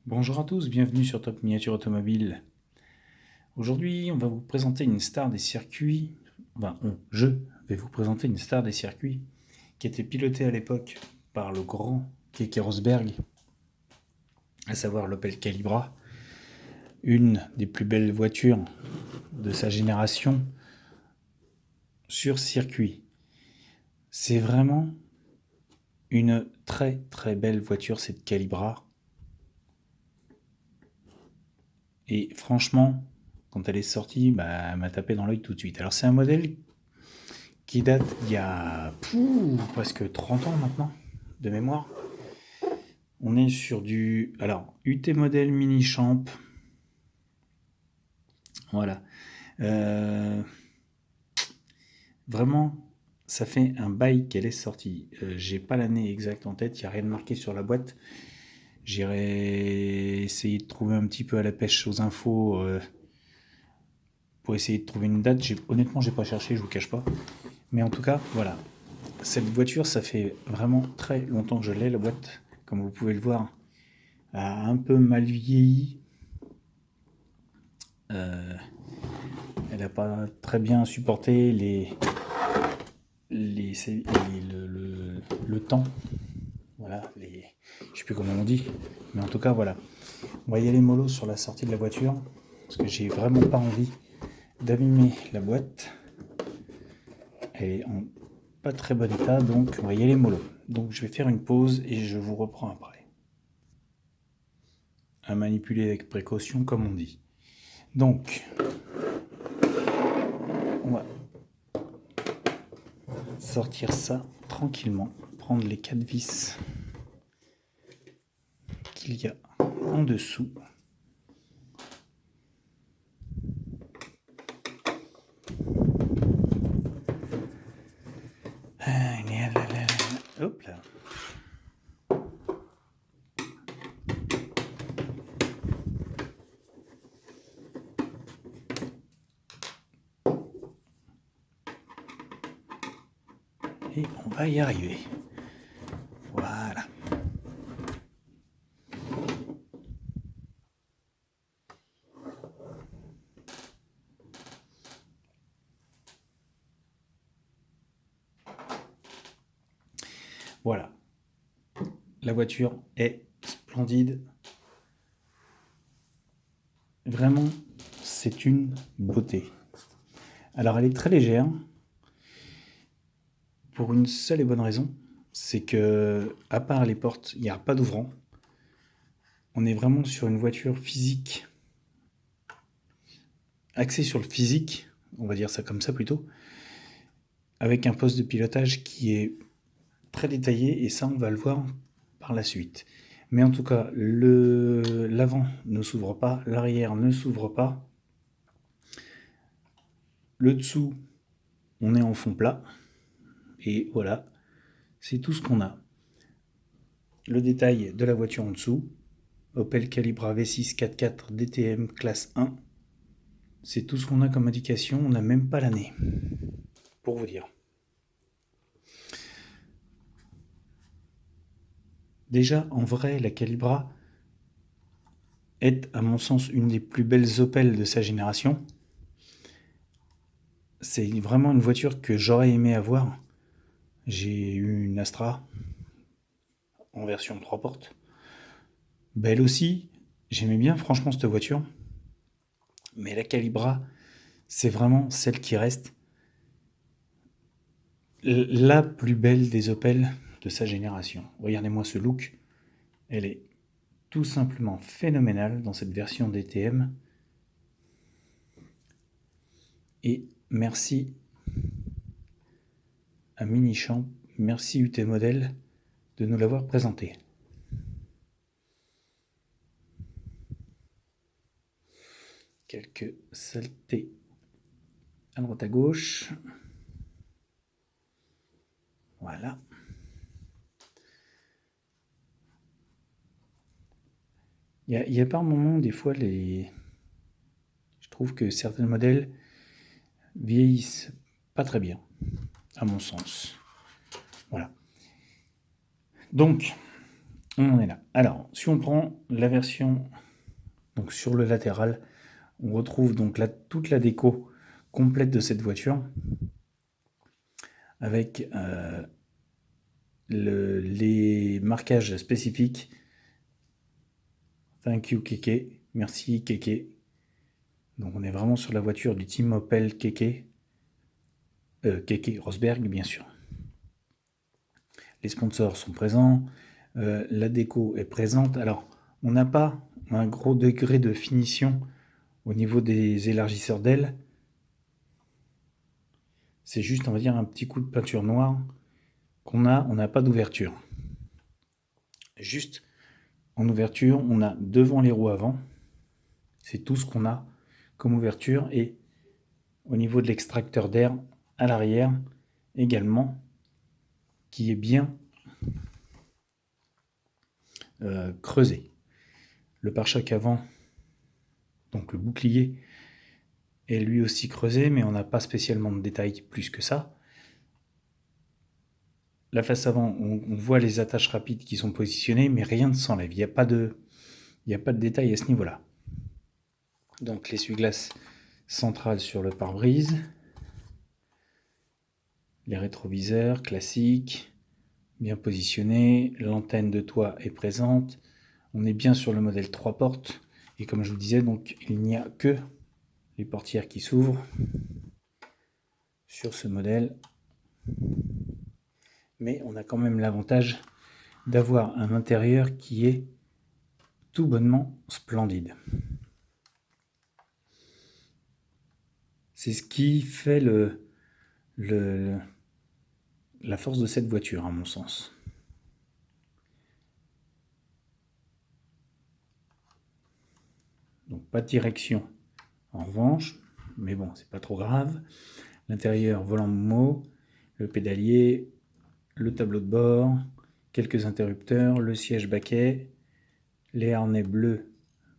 Bonjour à tous, bienvenue sur Top Miniature Automobile. Aujourd'hui, on va vous présenter une star des circuits. Je vais vous présenter une star des circuits qui était pilotée à l'époque par le grand Keke Rosberg, à savoir l'Opel Calibra, une des plus belles voitures de sa génération sur circuit. C'est vraiment une très très belle voiture, cette Calibra. Et franchement, quand elle est sortie, elle m'a tapé dans l'œil tout de suite. Alors c'est un modèle qui date d'il y a presque 30 ans maintenant, de mémoire. On est sur du UT modèle mini champ. Voilà. Vraiment, ça fait un bail qu'elle est sortie. J'ai pas l'année exacte en tête, il n'y a rien de marqué sur la boîte. J'irai essayer de trouver un petit peu à la pêche aux infos pour essayer de trouver une date. Honnêtement, j'ai pas cherché, je vous cache pas. Mais en tout cas, voilà. Cette voiture, ça fait vraiment très longtemps que je l'ai. La boîte, comme vous pouvez le voir, a un peu mal vieilli. Elle n'a pas très bien supporté le temps. Voilà, je sais plus comment on dit. Mais en tout cas, voilà. On va y aller mollo sur la sortie de la voiture. Parce que j'ai vraiment pas envie d'abîmer la boîte. Elle est en pas très bon état, donc on va y aller mollo. Donc je vais faire une pause et je vous reprends après. À manipuler avec précaution, comme on dit. Donc, on va sortir ça tranquillement, prendre les 4 vis qu'il y a en dessous. Hop là. Et on va y arriver. Voilà. Voilà. La voiture est splendide. Vraiment, c'est une beauté. Alors, elle est très légère. Pour une seule et bonne raison, c'est que, à part les portes, il n'y a pas d'ouvrant. On est vraiment sur une voiture physique, axée sur le physique, on va dire ça comme ça plutôt, avec un poste de pilotage qui est très détaillé, et ça on va le voir par la suite. Mais en tout cas, l'avant ne s'ouvre pas, l'arrière ne s'ouvre pas. Le dessous, on est en fond plat. Et voilà, c'est tout ce qu'on a. Le détail de la voiture en dessous. Opel Calibra V6 4x4 DTM classe 1. C'est tout ce qu'on a comme indication, on n'a même pas l'année. Pour vous dire. Déjà, en vrai, la Calibra est, à mon sens, une des plus belles Opel de sa génération. C'est vraiment une voiture que j'aurais aimé avoir. J'ai eu une Astra en version 3 portes. Belle aussi, j'aimais bien franchement cette voiture. Mais la Calibra, c'est vraiment celle qui reste la plus belle des Opel de sa génération. Regardez-moi ce look. Elle est tout simplement phénoménale dans cette version DTM. Et merci à Minichamp, merci UT Model de nous l'avoir présenté. Quelques saletés à droite à gauche. Voilà. Il y a par moments, des fois, je trouve que certains modèles vieillissent pas très bien, à mon sens. Voilà. Donc, On en est là. Alors, si on prend la version donc sur le latéral, on retrouve donc là toute la déco complète de cette voiture avec les marquages spécifiques. Thank you Keke, merci Keke. Donc on est vraiment sur la voiture du team Opel Keke. Keke Rosberg bien sûr. Les sponsors sont présents, la déco est présente. Alors on n'a pas un gros degré de finition au niveau des élargisseurs d'ailes. C'est juste, on va dire, un petit coup de peinture noire qu'on a. On n'a pas d'ouverture. Juste en ouverture, on a devant les roues avant. C'est tout ce qu'on a comme ouverture. Et au niveau de l'extracteur d'air à l'arrière également, qui est bien creusé. Le pare-choc avant, donc le bouclier, est lui aussi creusé, mais on n'a pas spécialement de détails plus que ça. La face avant, on voit les attaches rapides qui sont positionnées, mais rien ne s'enlève. Il n'y a pas de détail à ce niveau-là. Donc l'essuie-glace centrale sur le pare-brise. Les rétroviseurs classiques, bien positionnés. L'antenne de toit est présente. On est bien sur le modèle 3 portes. Et comme je vous disais, donc il n'y a que les portières qui s'ouvrent sur ce modèle. Mais on a quand même l'avantage d'avoir un intérieur qui est tout bonnement splendide. C'est ce qui fait la force de cette voiture, à mon sens. Donc pas de direction en revanche, mais bon, c'est pas trop grave. L'intérieur, volant Momo, le pédalier, le tableau de bord, quelques interrupteurs, le siège baquet, les harnais bleus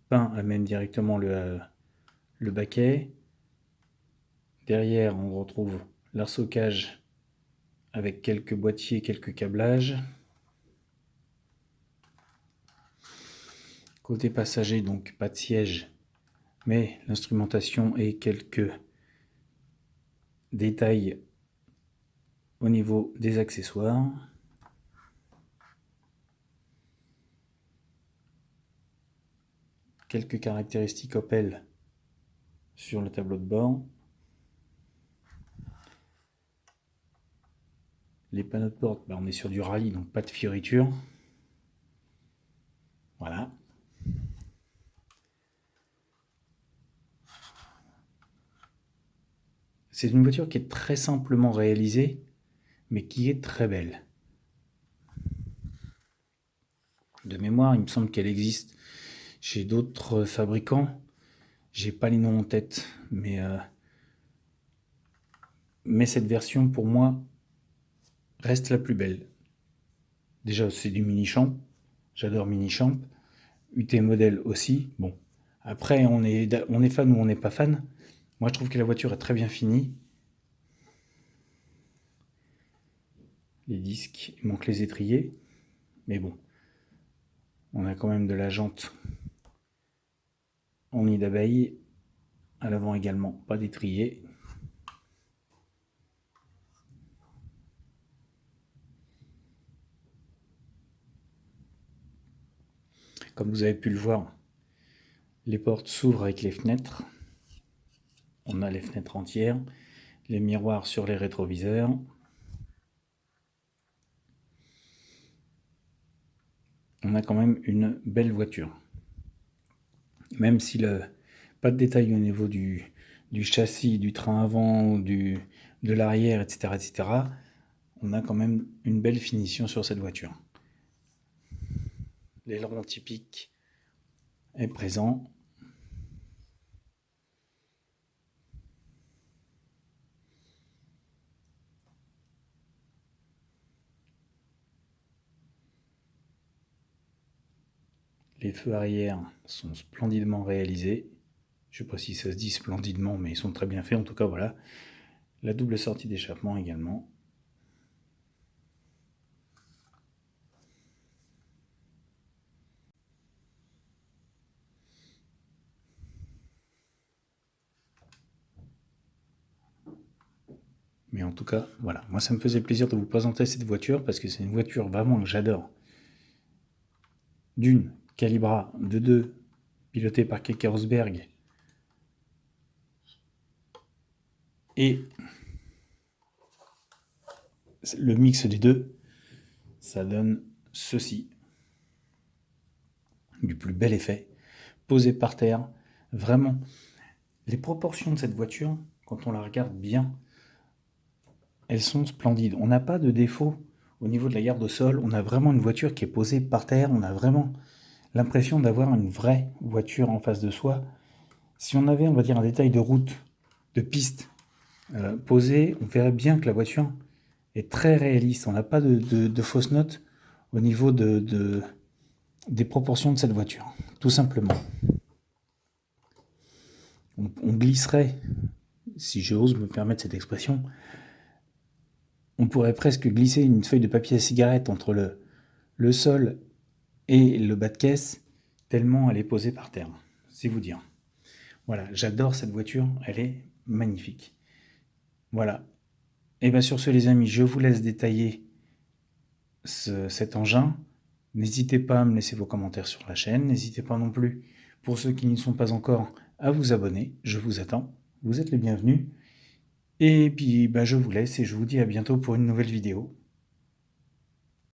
peints amènent directement le baquet. Derrière, on retrouve l'arsocage avec quelques boîtiers, quelques câblages. Côté passager, donc pas de siège, mais l'instrumentation et quelques détails au niveau des accessoires. Quelques caractéristiques Opel sur le tableau de bord. Les panneaux de porte, on est sur du rallye, donc pas de fioritures. Voilà. C'est une voiture qui est très simplement réalisée, mais qui est très belle. De mémoire, il me semble qu'elle existe chez d'autres fabricants. J'ai pas les noms en tête, mais cette version, pour moi, reste la plus belle. Déjà, c'est du mini-champ. J'adore mini-champ. UT modèle aussi. Bon, après, on est fan ou on n'est pas fan. Moi, je trouve que la voiture est très bien finie. Les disques, il manque les étriers. Mais bon, on a quand même de la jante en nid d'abeille. À l'avant également, pas d'étrier. Comme vous avez pu le voir, les portes s'ouvrent avec les fenêtres. On a les fenêtres entières, les miroirs sur les rétroviseurs. On a quand même une belle voiture. Même si pas de détails au niveau du châssis, du train avant, de l'arrière, etc., etc., on a quand même une belle finition sur cette voiture. L'aileron typique est présent. Les feux arrière sont splendidement réalisés. Je ne sais pas si ça se dit splendidement, mais ils sont très bien faits. En tout cas, voilà. La double sortie d'échappement également. Mais en tout cas, voilà. Moi, ça me faisait plaisir de vous présenter cette voiture parce que c'est une voiture vraiment que j'adore. D'une, Calibra, de deux, pilotée par Keke Rosberg. Et le mix des deux, ça donne ceci. Du plus bel effet. Posé par terre. Vraiment, les proportions de cette voiture, quand on la regarde bien, elles sont splendides. On n'a pas de défaut au niveau de la garde au sol. On a vraiment une voiture qui est posée par terre. On a vraiment l'impression d'avoir une vraie voiture en face de soi. Si on avait, on va dire, un détail de route, de piste posé, on verrait bien que la voiture est très réaliste. On n'a pas de fausses notes au niveau des proportions de cette voiture, tout simplement. On glisserait, si j'ose me permettre cette expression, on pourrait presque glisser une feuille de papier à cigarette entre le sol et le bas de caisse, tellement elle est posée par terre, c'est vous dire. Voilà, j'adore cette voiture, elle est magnifique. Voilà. Et bien sur ce les amis, je vous laisse détailler cet engin. N'hésitez pas à me laisser vos commentaires sur la chaîne, n'hésitez pas non plus, pour ceux qui n'y sont pas encore, à vous abonner, je vous attends, vous êtes les bienvenus. Et puis je vous laisse et je vous dis à bientôt pour une nouvelle vidéo.